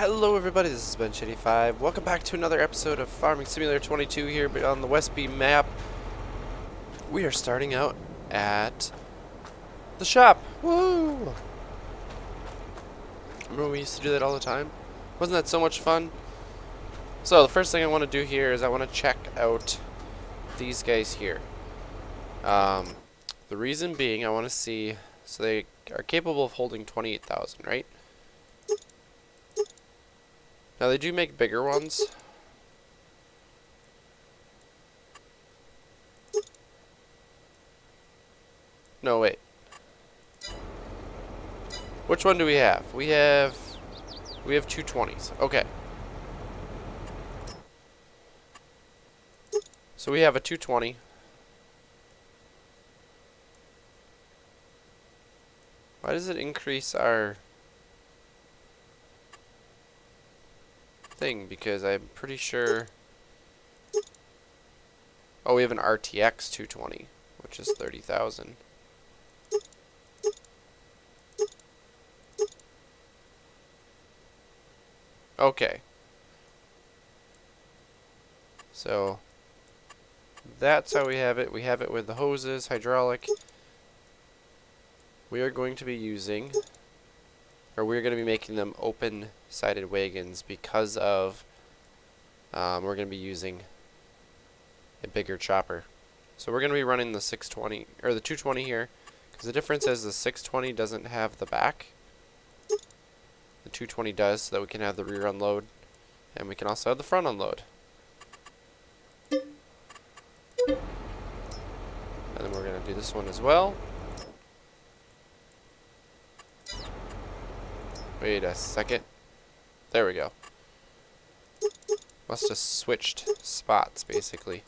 Hello everybody, this is Ben85. Welcome back to another episode of Farming Simulator 22 here on the Westby map. We are starting out at the shop. Woo! Remember when we used to do that all the time? Wasn't that so much fun? So the first thing I want to do here is I want to check out these guys here. The reason being I want to see, so they are capable of holding 28,000, right? Now they do make bigger ones. No, wait. Which one do we have? We have 220s. Okay. So we have a 220. Why does it increase our thing? Because I'm pretty sure. Oh, we have an RTX 220, which is 30,000. Okay. So that's how we have it. We have it with the hoses, hydraulic. We are going to be using, or we're going to be making them open-sided wagons because of, we're going to be using a bigger chopper. So we're going to be running the 620, or the 220 here, because the difference is the 620 doesn't have the back. The 220 does, so that we can have the rear unload, and we can also have the front unload. And then we're going to do this one as well. Wait a second. There we go. Must have switched spots, basically.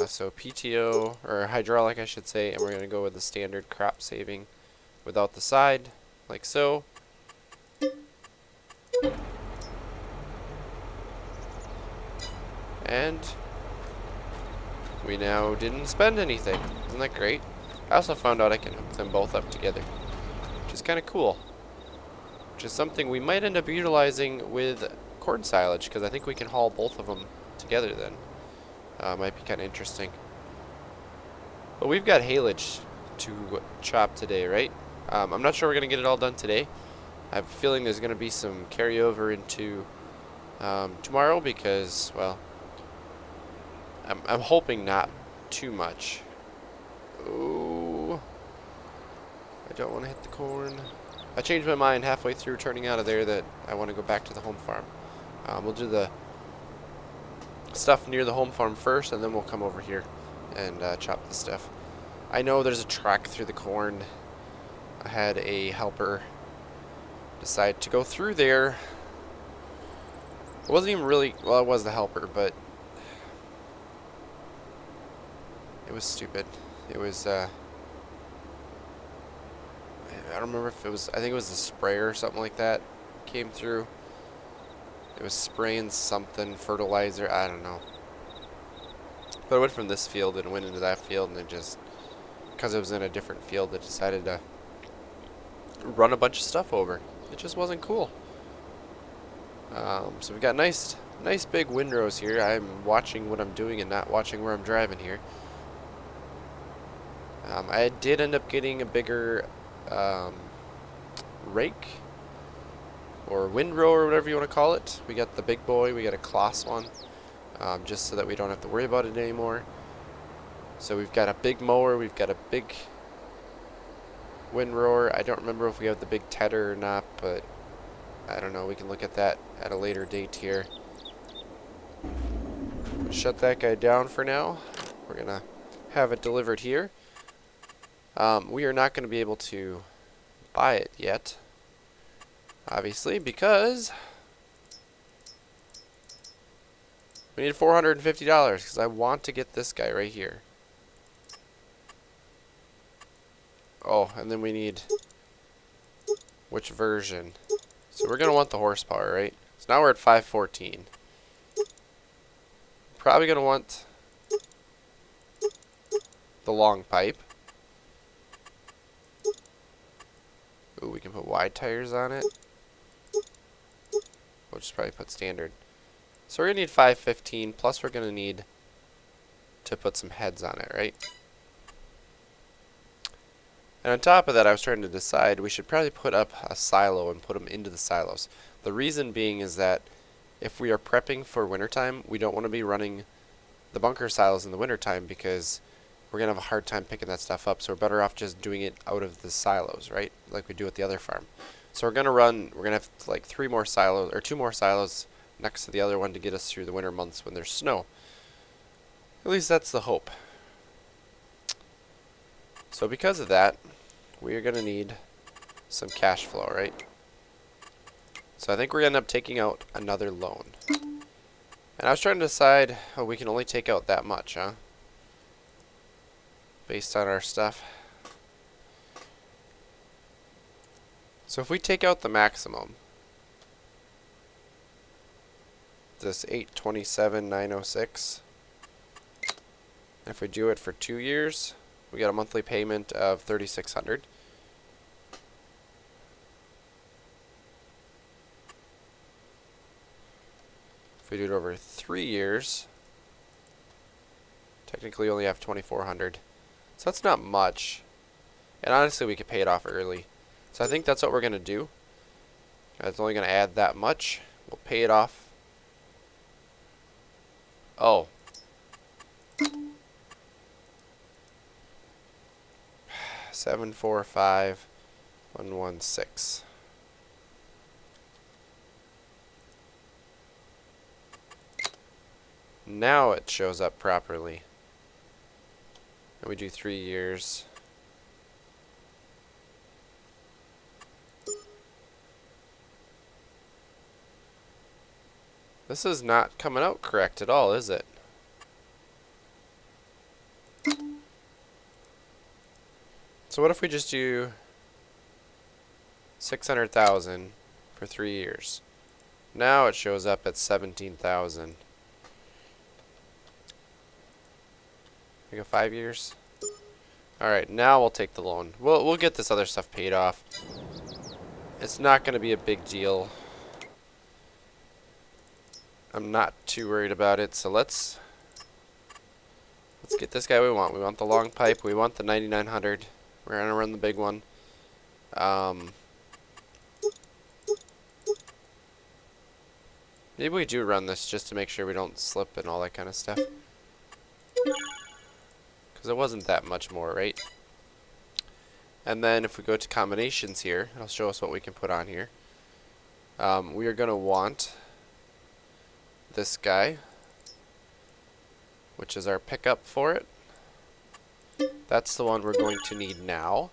So PTO, or hydraulic I should say, and we're going to go with the standard crop saving without the side, like so. And we now didn't spend anything. Isn't that great? I also found out I can hook them both up together, which is kind of cool. Which is something we might end up utilizing with corn silage, because I think we can haul both of them together then. Might be kind of interesting. But we've got haylage to chop today, right? I'm not sure we're going to get it all done today. I have a feeling there's going to be some carryover into tomorrow because, well, I'm hoping not too much. Ooh. I don't want to hit the corn. I changed my mind halfway through turning out of there that I want to go back to the home farm. We'll do the stuff near the home farm first, and then we'll come over here and chop the stuff. I know there's a track through the corn. I had a helper decide to go through there. It wasn't even really, well, it was the helper, but it was stupid. It was, I don't remember if it was, I think it was the sprayer or something like that came through. It was spraying something, fertilizer, I don't know. But it went from this field and went into that field, and it just, because it was in a different field, it decided to run a bunch of stuff over. It just wasn't cool. So we've got nice big windrows here. I'm watching what I'm doing and not watching where I'm driving here. I did end up getting a bigger rake or windrow or whatever you want to call it. We got the big boy, we got a Kloss one, just so that we don't have to worry about it anymore. So we've got a big mower, we've got a big windrower. I don't remember if we have the big tedder or not, but I don't know, we can look at that at a later date here. Shut that guy down for now. We're gonna have it delivered here. We are not going to be able to buy it yet, obviously, because we need $450 because I want to get this guy right here. Oh, and then we need which version? So we're going to want the horsepower, right? So now we're at 514. Probably going to want the long pipe. Ooh, we can put wide tires on it. We'll just probably put standard. So we're going to need 515, plus we're going to need to put some heads on it, right? And on top of that, I was trying to decide we should probably put up a silo and put them into the silos. The reason being is that if we are prepping for wintertime, we don't want to be running the bunker silos in the wintertime because we're going to have a hard time picking that stuff up. So we're better off just doing it out of the silos, right? Like we do at the other farm. So we're going to have like 3 more silos or 2 more silos next to the other one to get us through the winter months when there's snow. At least that's the hope. So because of that, we are going to need some cash flow, right? So I think we're going to end up taking out another loan. And I was trying to decide, oh, we can only take out that much, huh? Based on our stuff. So if we take out the maximum, this 827,906, if we do it for 2 years, we got a monthly payment of 3,600. If we do it over 3 years, technically we only have 2,400. So that's not much. And honestly, we could pay it off early. So I think that's what we're going to do. It's only going to add that much. We'll pay it off. Oh. $745,116. Now it shows up properly. And we do 3 years. This is not coming out correct at all, is it? So what if we just do 600,000 for 3 years? Now it shows up at 17,000. We go 5 years. All right, now we'll take the loan. We'll get this other stuff paid off. It's not going to be a big deal. I'm not too worried about it. So let's get this guy we want. We want the long pipe. We want the 9900. We're gonna run the big one. Maybe we do run this just to make sure we don't slip and all that kind of stuff. Because it wasn't that much more, right? And then if we go to combinations here, it'll show us what we can put on here. We are going to want this guy, which is our pickup for it. That's the one we're going to need now.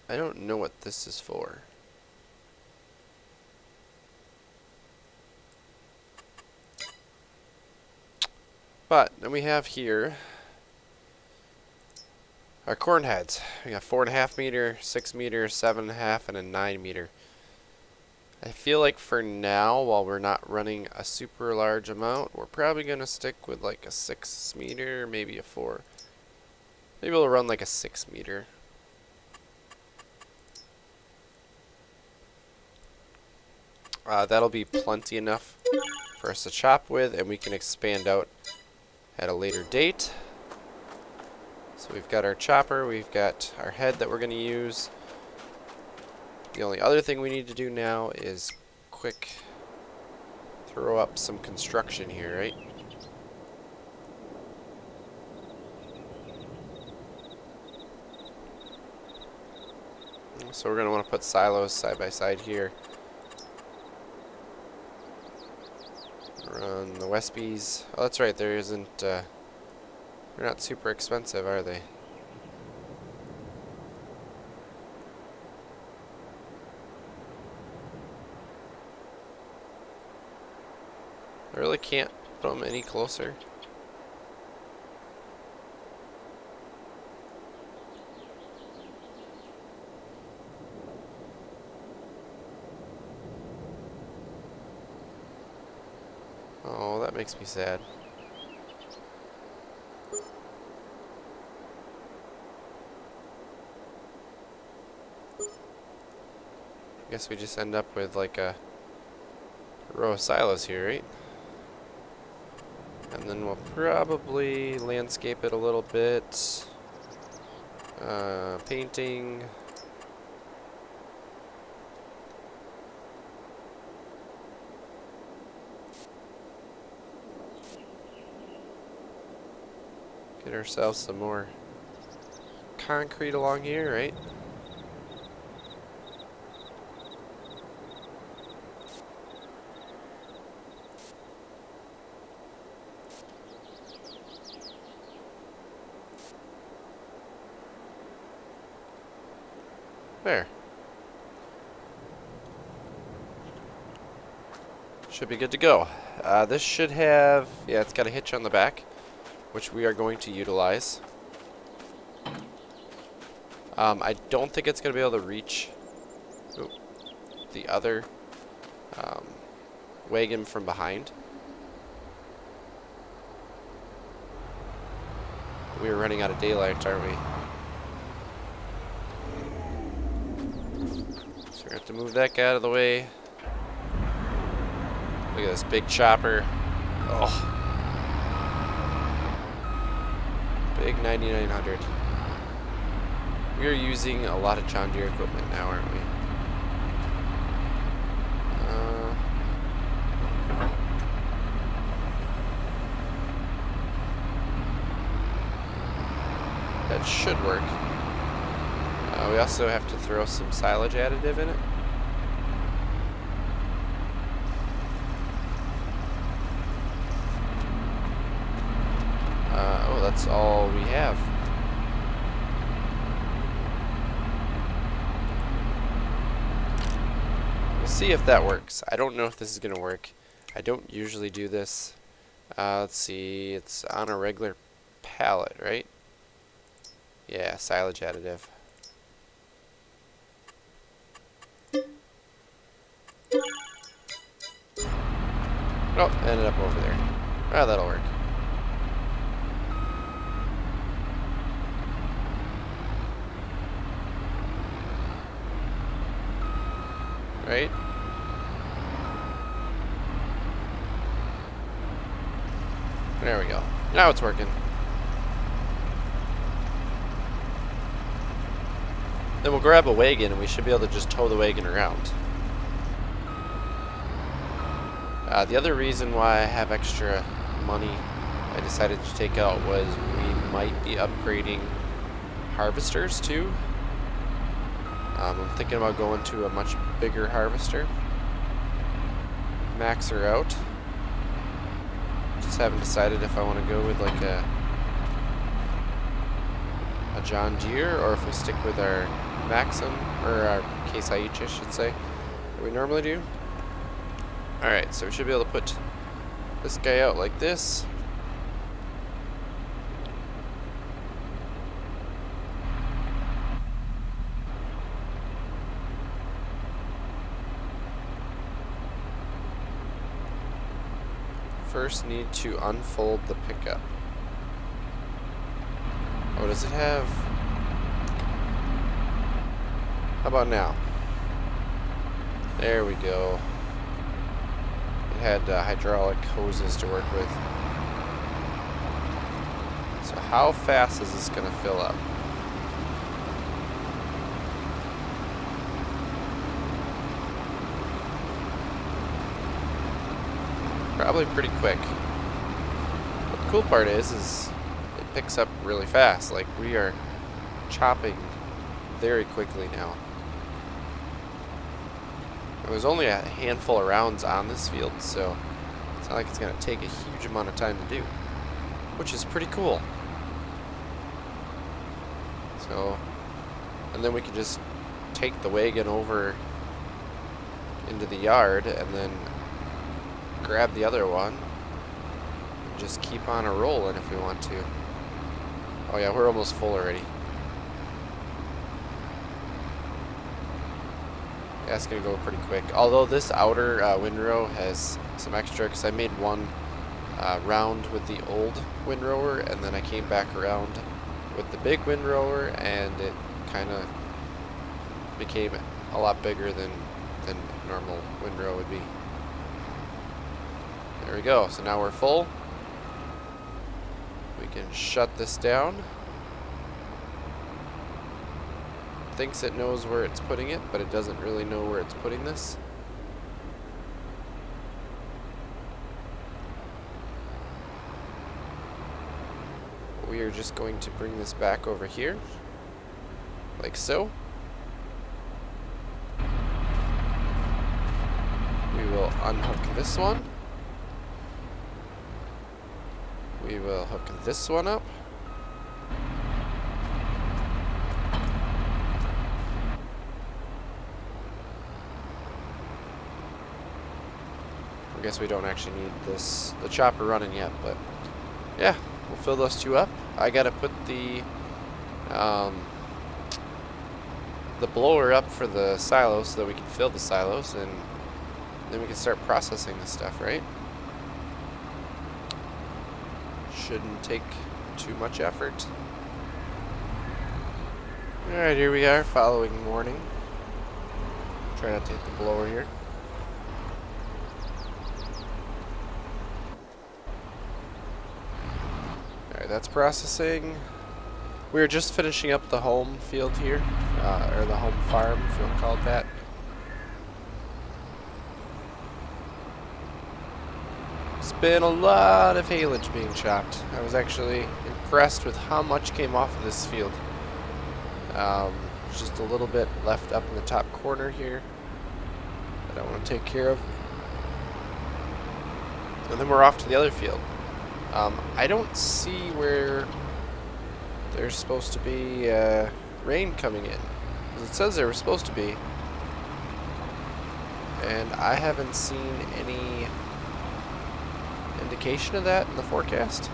I don't know what this is for. But then we have here our corn heads. We got 4.5 meter, 6 meter, 7.5, and a 9 meter. I feel like for now, while we're not running a super large amount, we're probably going to stick with like a 6 meter, maybe a 4. Maybe we'll run like a 6 meter. That'll be plenty enough for us to chop with, and we can expand out at a later date. So we've got our chopper, we've got our head that we're going to use. The only other thing we need to do now is quick throw up some construction here, right? So we're going to want to put silos side by side here. Run the Wespies. Oh, that's right, there isn't, they're not super expensive, are they? I really can't put them any closer. Oh, that makes me sad. guess we just end up with like a row of silos here, right? And then we'll probably landscape it a little bit. Painting. Get ourselves some more concrete along here, right? There. Should be good to go. This should have, yeah, it's got a hitch on the back, which we are going to utilize. I don't think it's going to be able to reach the other wagon from behind. We are running out of daylight, aren't we? So we're going to have to move that guy out of the way. Look at this big chopper. Oh. Big 9900. We are using a lot of John Deere equipment now, aren't we? That should work. We also have to throw some silage additive in it. Oh, that's all we have. We'll see if that works. I don't know if this is going to work. I don't usually do this. Let's see. It's on a regular pallet, right? Yeah, silage additive. Oh, ended up over there. Ah, that'll work. Right? There we go. Now it's working. Then we'll grab a wagon and we should be able to just tow the wagon around. The other reason why I have extra money I decided to take out was we might be upgrading harvesters too. I'm thinking about going to a much bigger harvester. Max her out. Just haven't decided if I want to go with like a John Deere or if we stick with our Maxim, or our Case IH, I should say, that we normally do. Alright, so we should be able to put this guy out like this. First need to unfold the pickup. Oh, does it have... How about now? There we go. It had hydraulic hoses to work with. So how fast is this going to fill up? Probably pretty quick. But the cool part is it picks up really fast. Like, we are chopping very quickly now. There's only a handful of rounds on this field, so it's not like it's going to take a huge amount of time to do, which is pretty cool. So, and then we can just take the wagon over into the yard and then grab the other one and just keep on a rolling if we want to. Oh yeah, we're almost full already. Yeah, it's going to go pretty quick. Although this outer windrow has some extra, because I made one round with the old windrower, and then I came back around with the big windrower, and it kind of became a lot bigger than than normal windrow would be. There we go. So now we're full. We can shut this down. Thinks it knows where it's putting it, but it doesn't really know where it's putting this. We are just going to bring this back over here, like so. We will unhook this one. We will hook this one up. I guess we don't actually need the chopper running yet, but yeah, we'll fill those two up. I gotta put the blower up for the silos so that we can fill the silos, and then we can start processing this stuff, right? Shouldn't take too much effort. Alright, here we are, following morning. Try not to hit the blower here. Alright, that's processing. We were just finishing up the home field here, or the home farm, if you want to call it that. It's been a lot of haylage being chopped. I was actually impressed with how much came off of this field. Just a little bit left up in the top corner here that I want to take care of. And then we're off to the other field. I don't see where there's supposed to be rain coming in, because it says there was supposed to be, and I haven't seen any indication of that in the forecast.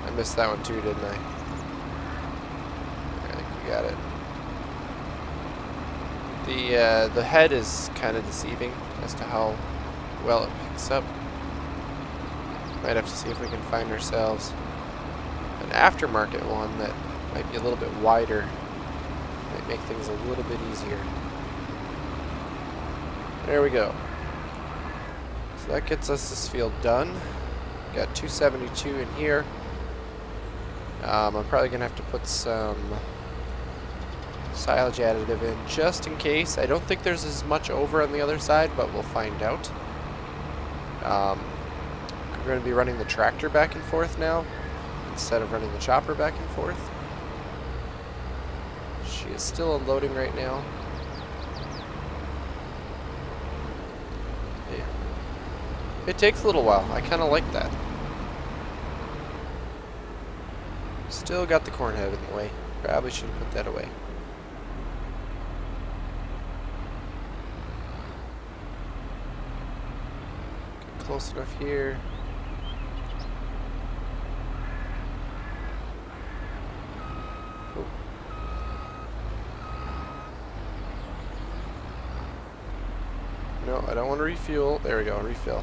I missed that one too, didn't I? I think we got it. The head is kind of deceiving as to how well it picks up. Might have to see if we can find ourselves an aftermarket one that might be a little bit wider. Might make things a little bit easier. There we go. So that gets us this field done. Got 272 in here. I'm probably going to have to put some silage additive in just in case. I don't think there's as much over on the other side, but we'll find out. We're going to be running the tractor back and forth now instead of running the chopper back and forth. She is still unloading right now. Yeah. It takes a little while. I kind of like that. Still got the corn head in the way. Probably should have put that away. Get close enough here. No, I don't want to refuel. There we go, refill.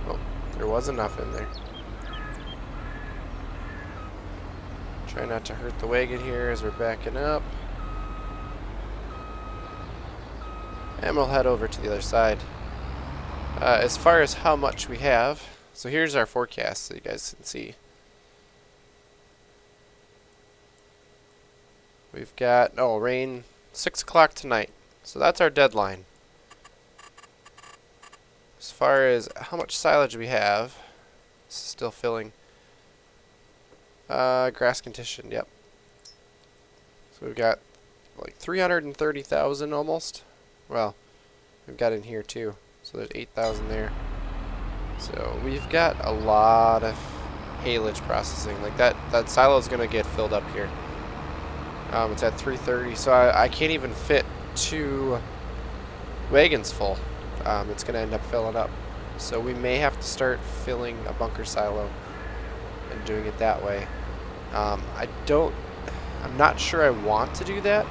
Oh, there was enough in there. Try not to hurt the wagon here as we're backing up. And we'll head over to the other side. As far as how much we have, so here's our forecast so you guys can see. We've got, oh, rain 6 o'clock tonight. So that's our deadline. As far as how much silage we have, this is still filling. Grass conditioned, yep. So we've got like 330,000 almost. Well, we've got in here too. So there's 8,000 there. So we've got a lot of haylage processing. Like that silo is going to get filled up here. It's at 330, so I can't even fit 2 wagons full. It's going to end up filling up. So we may have to start filling a bunker silo and doing it that way. I'm not sure I want to do that,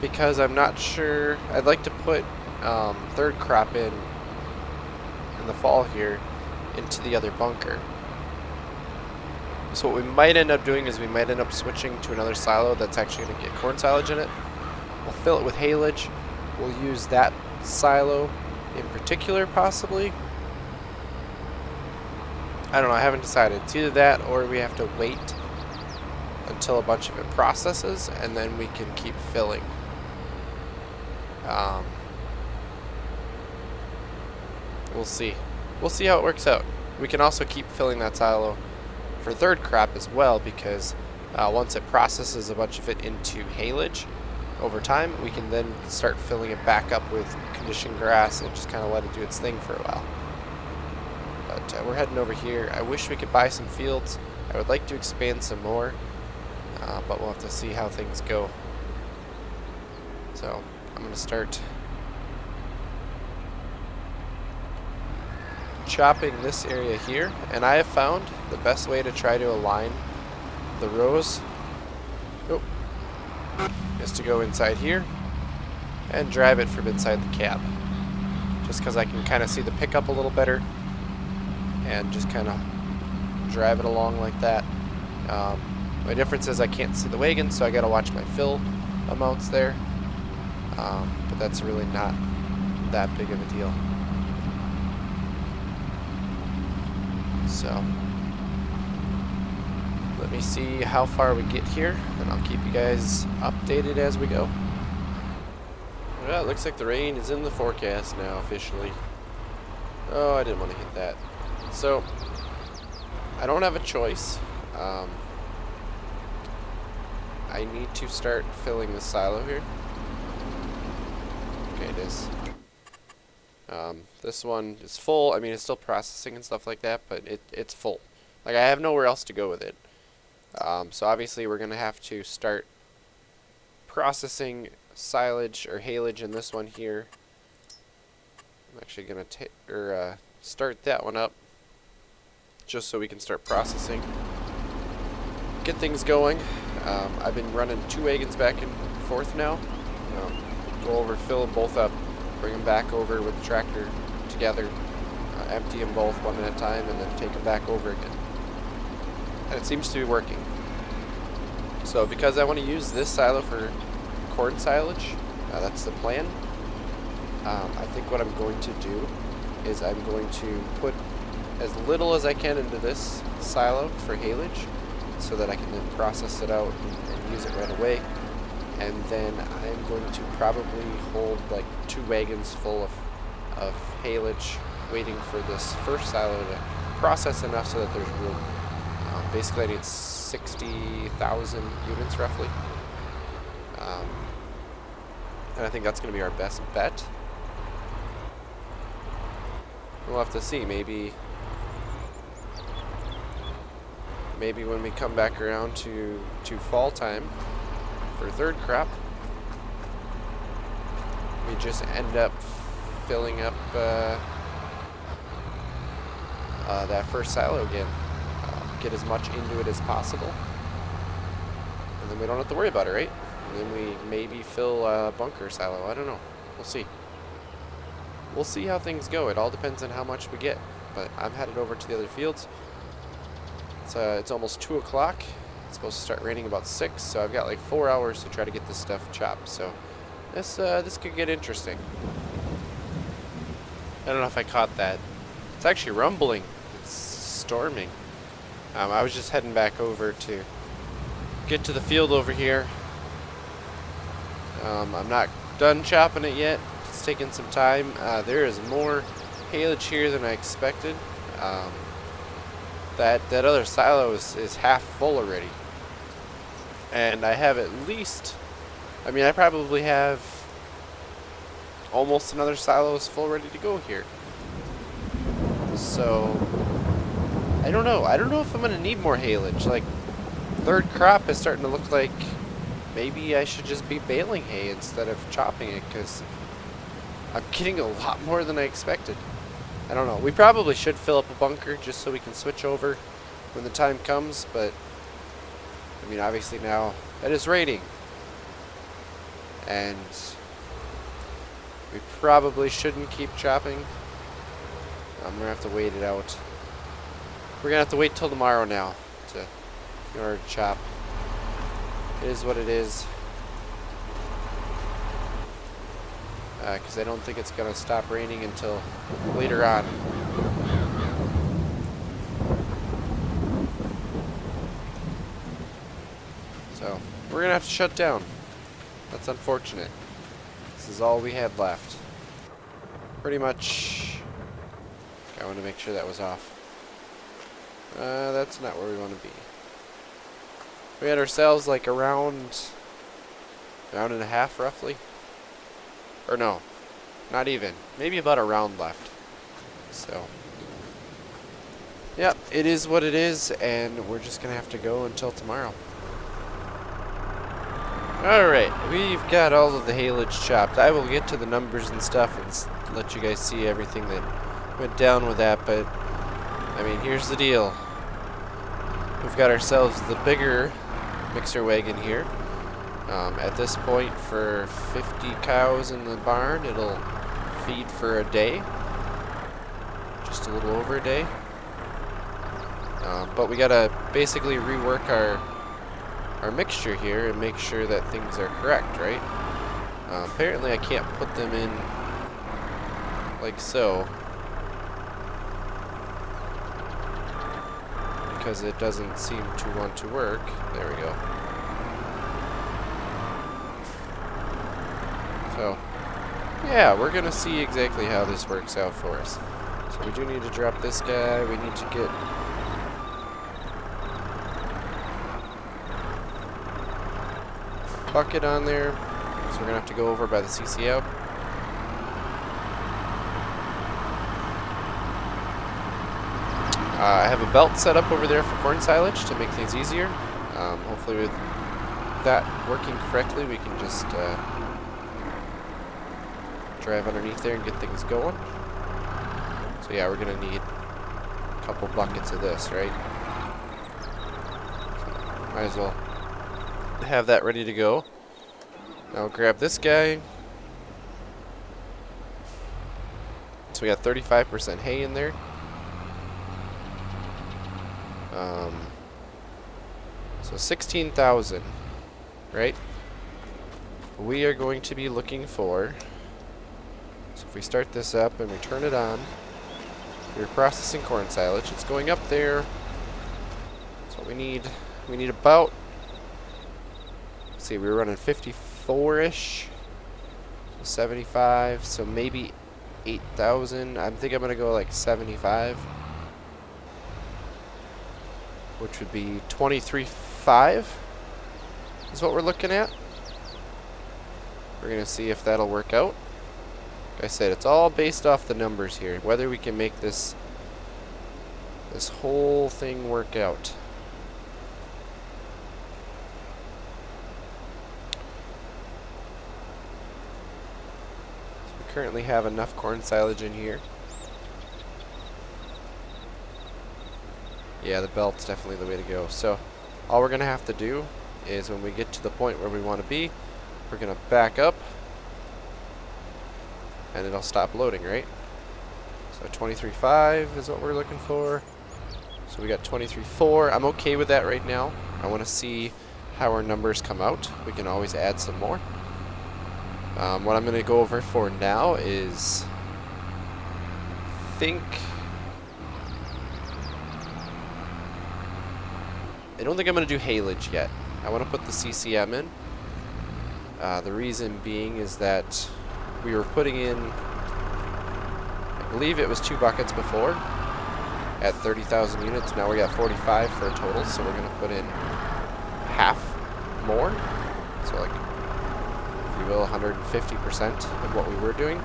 because I'm not sure. I'd like to put third crop in the fall here into the other bunker. So what we might end up doing is we might end up switching to another silo that's actually going to get corn silage in it. We'll fill it with haylage. We'll use that silo in particular, possibly. I don't know, I haven't decided. It's either that or we have to wait until a bunch of it processes and then we can keep filling. We'll see. We'll see how it works out. We can also keep filling that silo for third crop as well, because once it processes a bunch of it into haylage over time, we can then start filling it back up with conditioned grass and just kind of let it do its thing for a while. But we're heading over here. I wish we could buy some fields. I would like to expand some more, but we'll have to see how things go. So I'm going to start chopping this area here, and I have found the best way to try to align the rows is to go inside here and drive it from inside the cab, just because I can kind of see the pickup a little better and just kind of drive it along like that. My difference is I can't see the wagon, so I got to watch my fill amounts there, but that's really not that big of a deal. So let me see how far we get here, and I'll keep you guys updated as we go. Well, it looks like the rain is in the forecast now officially. Oh, I didn't want to hit that. So I don't have a choice. I need to start filling the silo here. Okay, it is. This one is full. I mean, it's still processing and stuff like that, but it's full. Like, I have nowhere else to go with it. So obviously we're going to have to start processing silage or haylage in this one here. I'm actually going to start that one up just so we can start processing. Get things going. I've been running 2 wagons back and forth now. Go over, fill them both up, bring them back over with the tractor together, empty them both one at a time, and then take them back over again. And it seems to be working. So because I want to use this silo for corn silage, that's the plan. I think what I'm going to do is I'm going to put as little as I can into this silo for haylage, so that I can then process it out and use it right away. And then I'm going to probably hold like 2 wagons full of haylage, waiting for this first silo to process enough so that there's room. Basically I need 60,000 units roughly. And I think that's going to be our best bet. We'll have to see. Maybe when we come back around to fall time for third crop, we just end up filling up that first silo again. Get as much into it as possible, and then we don't have to worry about it, right? And then we maybe fill a bunker silo. I don't know. We'll see. We'll see how things go. It all depends on how much we get. But I'm headed over to the other fields. It's almost 2 o'clock. It's supposed to start raining about 6, so I've got like 4 hours to try to get this stuff chopped. So this could get interesting. I don't know if I caught that. It's actually rumbling. It's storming. I was just heading back over to get to the field over here. I'm not done chopping it yet. It's taking some time. There is more haylage here than I expected. That other silo is half full already. And I have at least, I mean, I probably have almost another silo is full ready to go here. So I don't know. I don't know if I'm going to need more haylage. Like, third crop is starting to look like maybe I should just be baling hay instead of chopping it, because I'm getting a lot more than I expected. I don't know. We probably should fill up a bunker just so we can switch over when the time comes, but I mean, obviously now it is raining, and we probably shouldn't keep chopping. I'm going to have to wait it out. We're going to have to wait till tomorrow now to in order to chop. It is what it is. Because I don't think it's going to stop raining until later on. So, we're going to have to shut down. That's unfortunate. This is all we had left. Pretty much. I want to make sure that was off. That's not where we want to be. We had ourselves like a round and a half roughly. Or no, not even. Maybe about a round left. So, yep, it is what it is, and we're just going to have to go until tomorrow. Alright, we've got all of the haylage chopped. I will get to the numbers and stuff and let you guys see everything that went down with that, but, I mean, here's the deal. We've got ourselves the bigger mixer wagon here. At this point, for 50 cows in the barn, it'll feed for a day. Just a little over a day. But we gotta basically rework our mixture here and make sure that things are correct, right? Apparently I can't put them in like so, because it doesn't seem to want to work. There we go. So, yeah, we're gonna see exactly how this works out for us. So we do need to drop this guy. We need to get bucket on there. So we're gonna have to go over by the CC out. I have a belt set up over there for corn silage to make things easier. Hopefully with that working correctly, we can just drive underneath there and get things going. So yeah, we're gonna need a couple buckets of this, right? So might as well have that ready to go. Now we'll grab this guy. So we got 35% hay in there. So 16,000, right? We are going to be looking for, so if we start this up and we turn it on, we're processing corn silage. It's going up there. That's what we need. We need about, let's see, we were running 54-ish, so 75, so maybe 8,000. I think I'm going to go like 75. Which would be 23.5 is what we're looking at. We're going to see if that'll work out. Like I said, it's all based off the numbers here, whether we can make this whole thing work out. So we currently have enough corn silage in here. Yeah, the belt's definitely the way to go. So all we're going to have to do is when we get to the point where we want to be, we're going to back up and it'll stop loading, right? So 23.5 is what we're looking for. So we got 23.4. I'm okay with that right now. I want to see how our numbers come out. We can always add some more. What I'm going to go over for now is, I don't think I'm going to do haylage yet. I want to put the CCM in. The reason being is that we were putting in, I believe it was 2 buckets before at 30,000 units. Now we got 45 for a total, so we're going to put in half more. So like, if you will, 150% of what we were doing.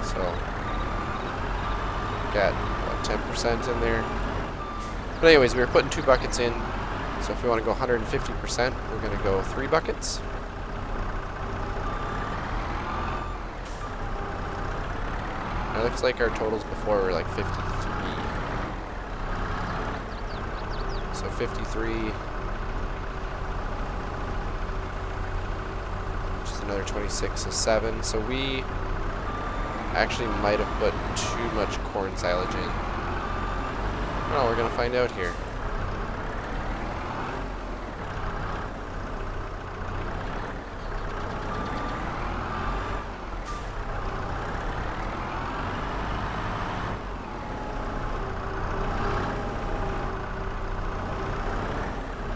So, got about 10% in there. But anyways, we were putting 2 buckets in. So if we want to go 150%, we're going to go 3 buckets. It looks like our totals before were like 53. So 53, which is another 26, so 7. So we actually might have put too much corn silage in. Well, we're gonna find out here.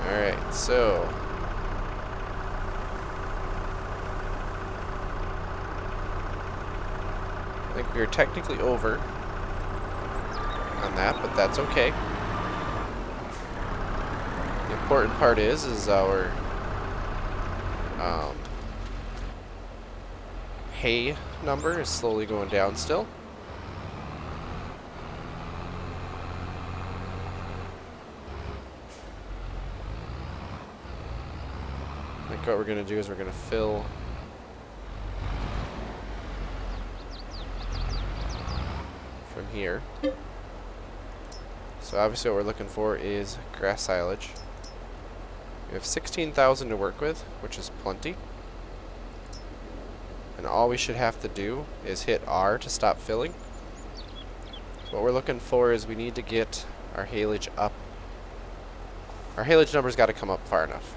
Alright, so I think we are technically over on that, but that's okay. The important part is our hay number is slowly going down still. I think what we're going to do is we're going to fill from here. So obviously what we're looking for is grass silage. We have 16,000 to work with, which is plenty. And all we should have to do is hit R to stop filling. What we're looking for is we need to get our haylage up. Our haylage number's got to come up far enough.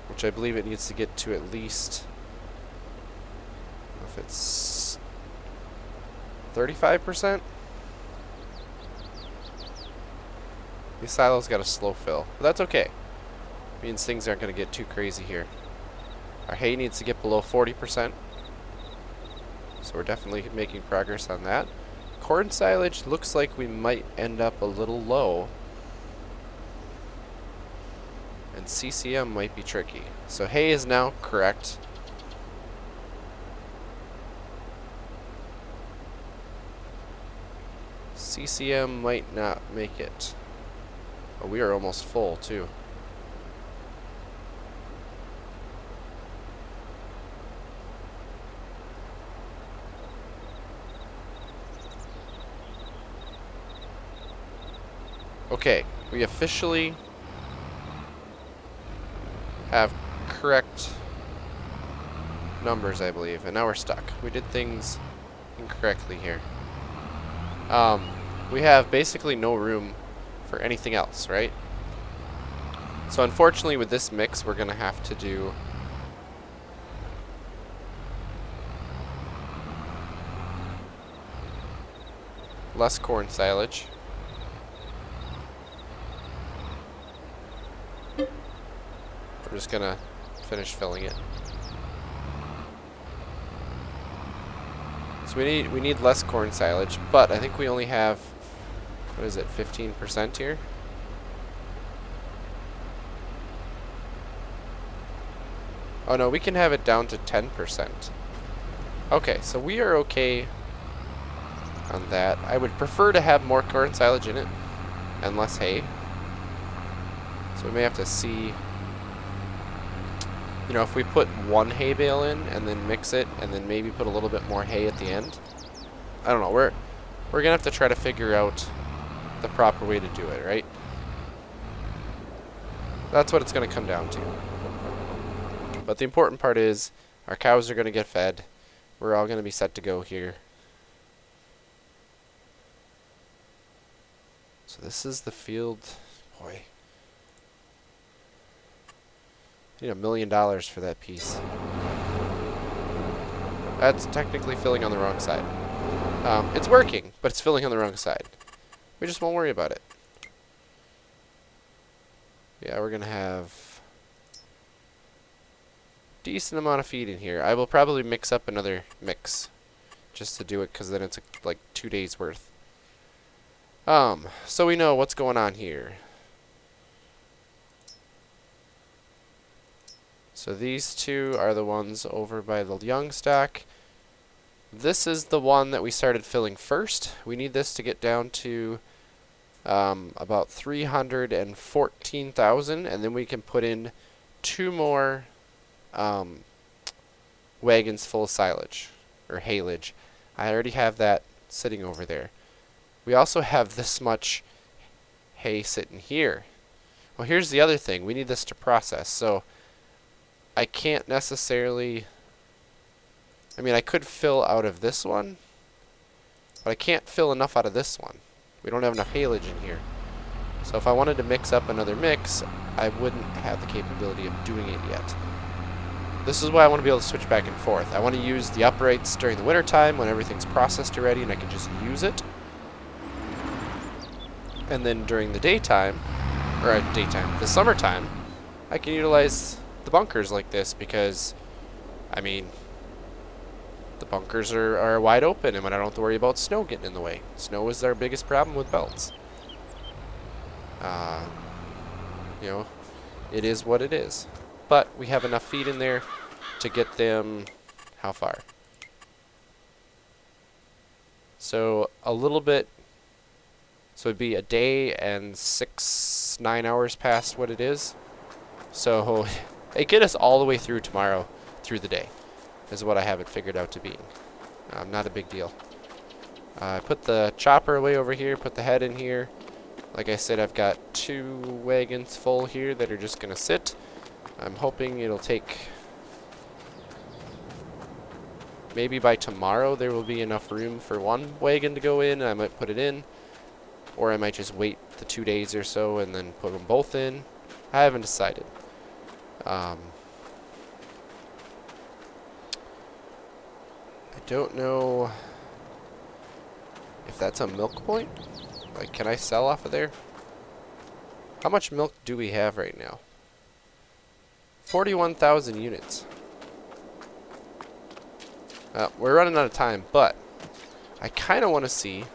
Which I believe it needs to get to at least, if it's 35%. These silos got a slow fill, but that's okay. It means things aren't going to get too crazy here. Our hay needs to get below 40%, so we're definitely making progress on that. Corn silage looks like we might end up a little low, and CCM might be tricky. So hay is now correct. CCM might not make it. Oh, we are almost full too. Okay, we officially have correct numbers, I believe, and now we're stuck. We did things incorrectly here. We have basically no room for anything else, right? So unfortunately with this mix we're gonna have to do less corn silage. We're just gonna finish filling it. So we need less corn silage, but I think we only have, what is it, 15% here? Oh no, we can have it down to 10%. Okay, so we are okay on that. I would prefer to have more corn silage in it and less hay. So we may have to see, you know, if we put one hay bale in and then mix it and then maybe put a little bit more hay at the end. I don't know, we're gonna have to try to figure out the proper way to do it, right? That's what it's gonna come down to. But the important part is our cows are gonna get fed. We're all gonna be set to go here. So this is the field. Boy, I need $1 million for that piece. That's technically filling on the wrong side. It's working, but it's filling on the wrong side. We just won't worry about it. Yeah, we're gonna have decent amount of feed in here. I will probably mix up another mix just to do it, because then it's like 2 days worth. So we know what's going on here. So these two are the ones over by the young stack. This is the one that we started filling first. We need this to get down to about 314,000, and then we can put in 2 more wagons full of silage, or haylage. I already have that sitting over there. We also have this much hay sitting here. Well, here's the other thing. We need this to process, so I can't necessarily... I mean, I could fill out of this one, but I can't fill enough out of this one. We don't have enough haylage in here. So if I wanted to mix up another mix, I wouldn't have the capability of doing it yet. This is why I want to be able to switch back and forth. I want to use the uprights during the winter time when everything's processed already and I can just use it. And then during the daytime, or the summertime, I can utilize the bunkers like this because, I mean, the bunkers are wide open and I don't have to worry about snow getting in the way. Snow is our biggest problem with belts. You know, it is what it is. But we have enough feed in there to get them how far? So a little bit, so it'd be a day and 9 hours past what it is. So it get us all the way through tomorrow, through the day, is what I have it figured out to be. Not a big deal. I put the chopper away over here, put the head in here. Like I said, I've got 2 wagons full here that are just going to sit. I'm hoping it'll take, maybe by tomorrow there will be enough room for 1 wagon to go in. I might put it in, or I might just wait the 2 days or so and then put them both in. I haven't decided. I don't know if that's a milk point. Like, can I sell off of there? How much milk do we have right now? 41,000 units. We're running out of time, but I kind of want to see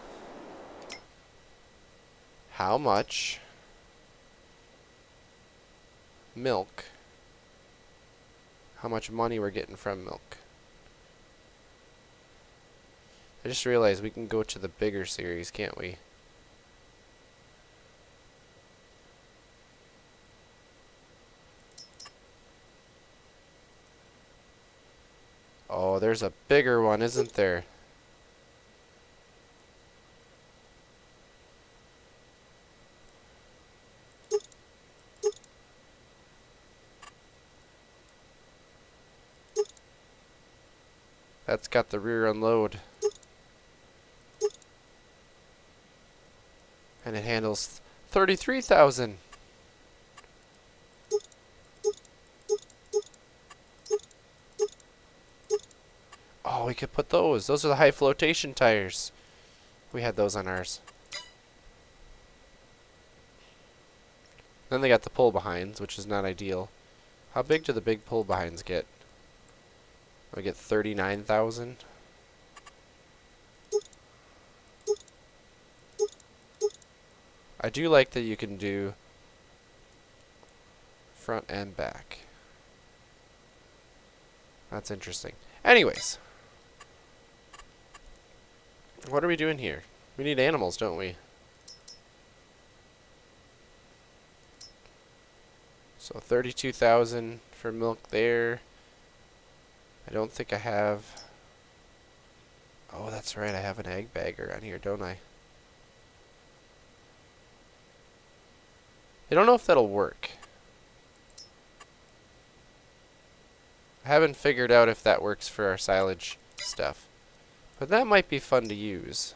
how much milk, how much money we're getting from milk. I just realized we can go to the bigger series, can't we? Oh, there's a bigger one, isn't there? That's got the rear unload. And it handles 33,000. Oh, we could put those. Those are the high flotation tires. We had those on ours. Then they got the pull behinds, which is not ideal. How big do the big pull behinds get? We get 39,000. I do like that you can do front and back. That's interesting. Anyways. What are we doing here? We need animals, don't we? So 32,000 for milk there. I don't think I have... Oh, that's right. I have an egg bagger on here, don't I? I don't know if that'll work. I haven't figured out if that works for our silage stuff. But that might be fun to use.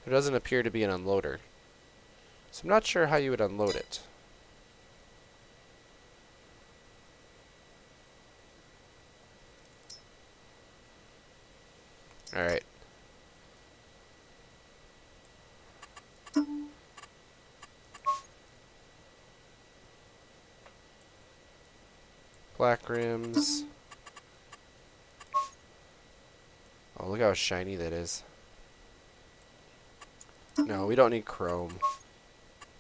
There doesn't appear to be an unloader. So I'm not sure how you would unload it. Alright. Black rims. Oh, look how shiny that is. No, we don't need chrome.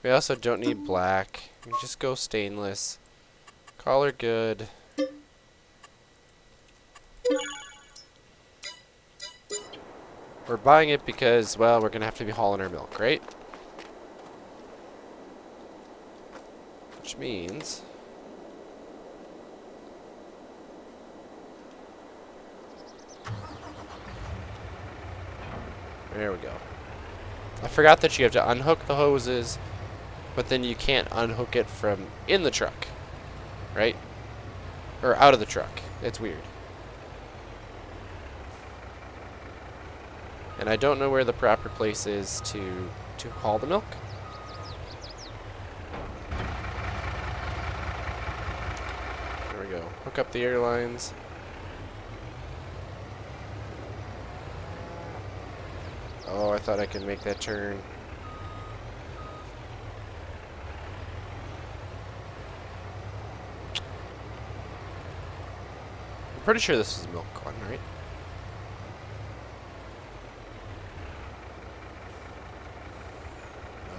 We also don't need black. We just go stainless. Collar good. We're buying it because, well, we're going to have to be hauling our milk, right? Which means... There we go. I forgot that you have to unhook the hoses, but then you can't unhook it from in the truck. right? Or out of the truck. It's weird. And I don't know where the proper place is to haul the milk. There we go. Hook up the airlines. Oh, I thought I could make that turn. I'm pretty sure this is milk one, right?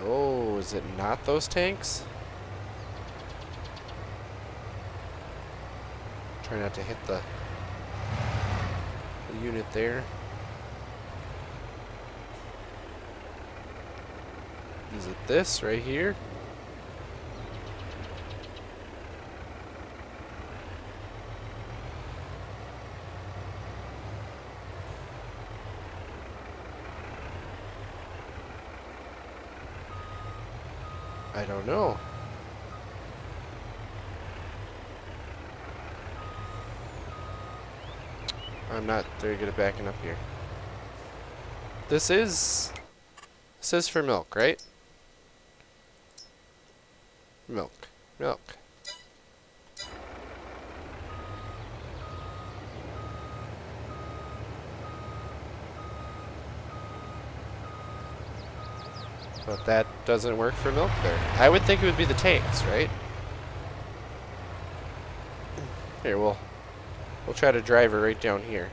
Oh, is it not those tanks? Try not to hit the unit there. Is it this right here? I don't know. I'm not very good at backing up here. This is for milk, right? Milk. Milk. But that doesn't work for milk there. I would think it would be the tanks, right? Here, we'll try to drive her right down here.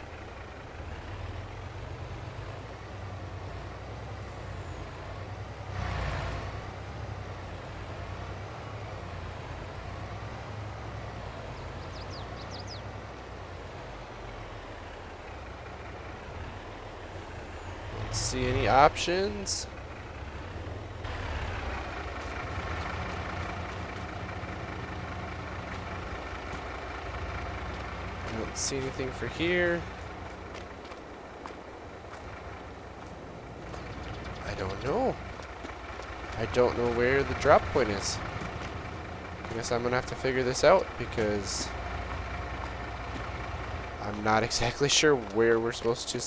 Let's see any options. I don't see anything for here. I don't know. I don't know where the drop point is. I guess I'm gonna have to figure this out because I'm not exactly sure where we're supposed to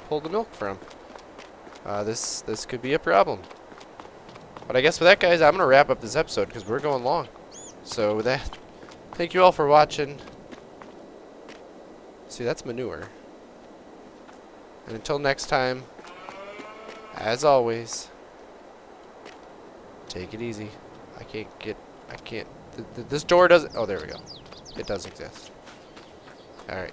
pull the milk from. This could be a problem. But I guess with that, guys, I'm gonna wrap up this episode because we're going long. So with that, thank you all for watching. See, that's manure. And until next time, as always, take it easy. This door doesn't, oh, there we go. It does exist. Alright.